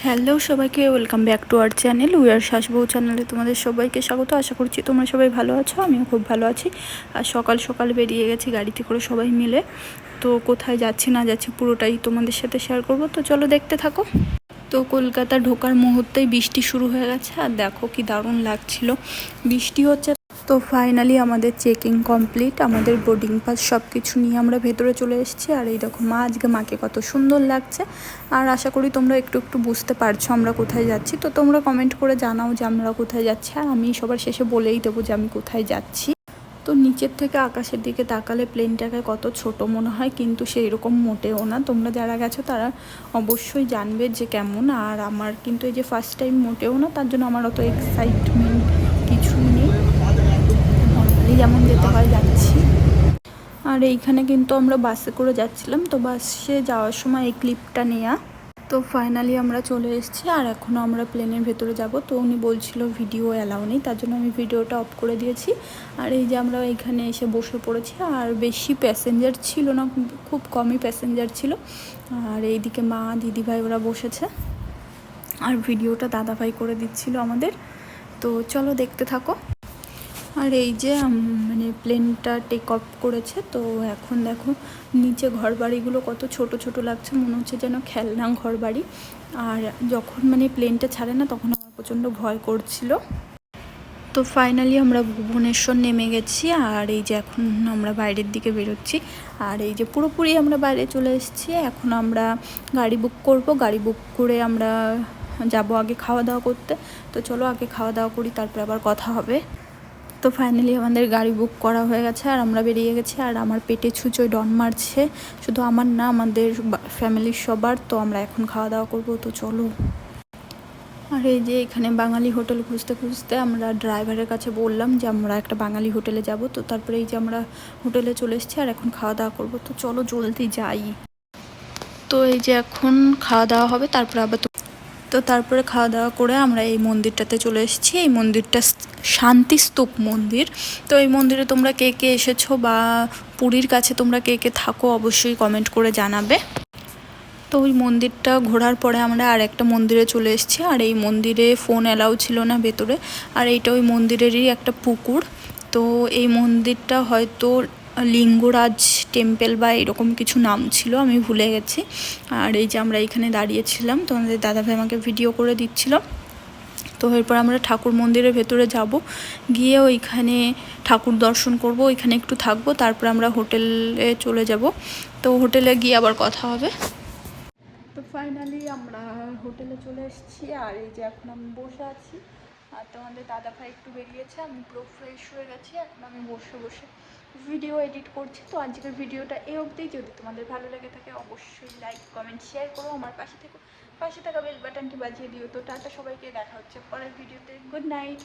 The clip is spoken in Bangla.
হ্যালো সবাইকে, welcome back to our channel উইয়ার শাসবউ চ্যানেলে তোমাদের সবাইকে স্বাগত। আশা করছি তোমরা সবাই ভালো আছো, আমিও খুব ভালো আছি। আর সকাল সকাল বেরিয়ে গেছি গাড়িতে করে সবাই মিলে। তো কোথায় যাচ্ছি না যাচ্ছি পুরোটাই তোমাদের সাথে শেয়ার করব, তো চলো দেখতে থাকো। তো কলকাতা ঢোকার মুহূর্তেই বৃষ্টি শুরু হয়ে গেছে, আর দেখো কি দারুণ লাগছিল বৃষ্টি হচ্ছে। তো ফাইনালি আমাদের চেকিং কমপ্লিট, আমাদের বোর্ডিং পাস সব কিছু নিয়ে আমরা ভেতরে চলে এসেছি। আর এই দেখো মা আজকে মাকে কত সুন্দর লাগছে। আর আশা করি তোমরা একটু একটু বুঝতে পারছো আমরা কোথায় যাচ্ছি। তো তোমরা কমেন্ট করে জানাও যে আমরা কোথায় যাচ্ছি, আর আমি সবার শেষে বলেই দেবো যে আমি কোথায় যাচ্ছি। তো নিচের থেকে আকাশের দিকে তাকালে প্লেনটাকে কত ছোট মনে হয়, কিন্তু সেই রকম মোটেও না। তোমরা যারা গেছো তারা অবশ্যই জানবে যে কেমন। আর আমার কিন্তু এই যে ফার্স্ট টাইম মোটেও না, তার জন্য আমার অত এক্সাইটমেন্ট কিছুই নেই, নর্মালি যেমন যেতে হয় যাচ্ছি। আর এইখানে কিন্তু আমরা বাসে করে যাচ্ছিলাম, তো বাসে যাওয়ার সময় এই ক্লিপটা নেওয়া। তো ফাইনালি আমরা চলে এসেছি, আর এখনও আমরা প্লেনের ভেতরে যাব। তো উনি বলছিল ভিডিও অ্যালাউ নেই, তার জন্য আমি ভিডিওটা অফ করে দিয়েছি। আর এই যে আমরা এখানে এসে বসে পড়েছি, আর বেশি প্যাসেঞ্জার ছিল না, খুব কমই প্যাসেঞ্জার ছিল। আর এইদিকে মা দিদিভাই ওরা বসেছে, আর ভিডিওটা দাদাভাই করে দিচ্ছিল আমাদের। তো চলো দেখতে থাকো। আর এই যে মানে প্লেনটা টেক অফ করেছে, তো এখন দেখো নিচে ঘরবাড়িগুলো কত ছোট ছোট লাগছে, মনে হচ্ছে যেন খেলনা ঘরবাড়ি। আর যখন মানে প্লেনটা ছাড়ে না তখন আমার প্রচণ্ড ভয় করছিল। তো ফাইনালি আমরা ভুবনেশ্বর নেমে গেছি, আর এই যে এখন আমরা বাইরের দিকে বেরোচ্ছি। আর এই যে পুরোপুরি আমরা বাইরে চলে এসেছি। এখন আমরা গাড়ি বুক করব, গাড়ি বুক করে আমরা যাব আগে খাওয়া দাওয়া করতে। তো চলো আগে খাওয়া দাওয়া করি, তারপরে আবার কথা হবে। তো ফাইনালি আমাদের গাড়ি বুক করা হয়ে গেছে, আর আমরা বেরিয়ে গেছি। আর আমার পেটে ছুঁচোয় ডন মারছে, শুধু আমার না আমাদের ফ্যামিলির সবার। তো আমরা এখন খাওয়া দাওয়া করবো, তো চলো। আর এই যে এখানে বাঙালি হোটেল খুঁজতে খুঁজতে আমরা ড্রাইভারের কাছে বললাম যে আমরা একটা বাঙালি হোটেলে যাব। তো তারপরে এই যে আমরা হোটেলে চলে এসেছি, আর এখন খাওয়া দাওয়া করবো। তো চলো জলদি যাই। তো এই যে এখন খাওয়া দাওয়া হবে, তারপরে আবার তো তারপরে খাওয়া দাওয়া করে আমরা এই মন্দিরটাতে চলে এসেছি। এই মন্দিরটা শান্তিস্তূপ মন্দির। তো এই মন্দিরে তোমরা কে কে এসেছো, বা পুরীর কাছে তোমরা কে কে থাকো, অবশ্যই কমেন্ট করে জানাবে। তো ওই মন্দিরটা ঘোরার পরে আমরা আর একটা মন্দিরে চলে এসেছি, আর এই মন্দিরে ফোন অ্যালাউ ছিল না ভেতরে। আর এইটা ওই মন্দিরেরই একটা পুকুর। তো এই মন্দিরটা হয়তো লিঙ্গরাজ টেম্পল বা এরকম কিছু নাম ছিল, আমি ভুলে গেছি। আর এই যে আমরা এখানে দাঁড়িয়েছিলাম, তো আমাদের দাদাভাই আমাকে ভিডিও করে দিচ্ছিল। তো এরপর আমরা ঠাকুর মন্দিরের ভেতরে যাব, গিয়ে ওইখানে ঠাকুর দর্শন করব, ওইখানে একটু থাকবো, তারপর আমরা হোটেলে চলে যাব। তো হোটেলে গিয়ে আবার কথা হবে। তো ফাইনালি আমরা হোটেলে চলে এসেছি, আর এই যে এখন আমি বসে আছি। আর তোমাদের দাদাভাই একটু বেরিয়েছে, আমি পুরো ফ্রেশ হয়ে গেছি। এখন আমি বসে বসে ভিডিও এডিট করছি। তো আজকের ভিডিওটা এই অবধি। যদি তোমাদের ভালো লেগে থাকে অবশ্যই লাইক কমেন্ট শেয়ার করো, আমার পাশে থেকে পাশে থাকা বেল বাটনটি বাজিয়ে দিও। তো টাটা সবাইকে, দেখা হচ্ছে পরের ভিডিওতে। Good night.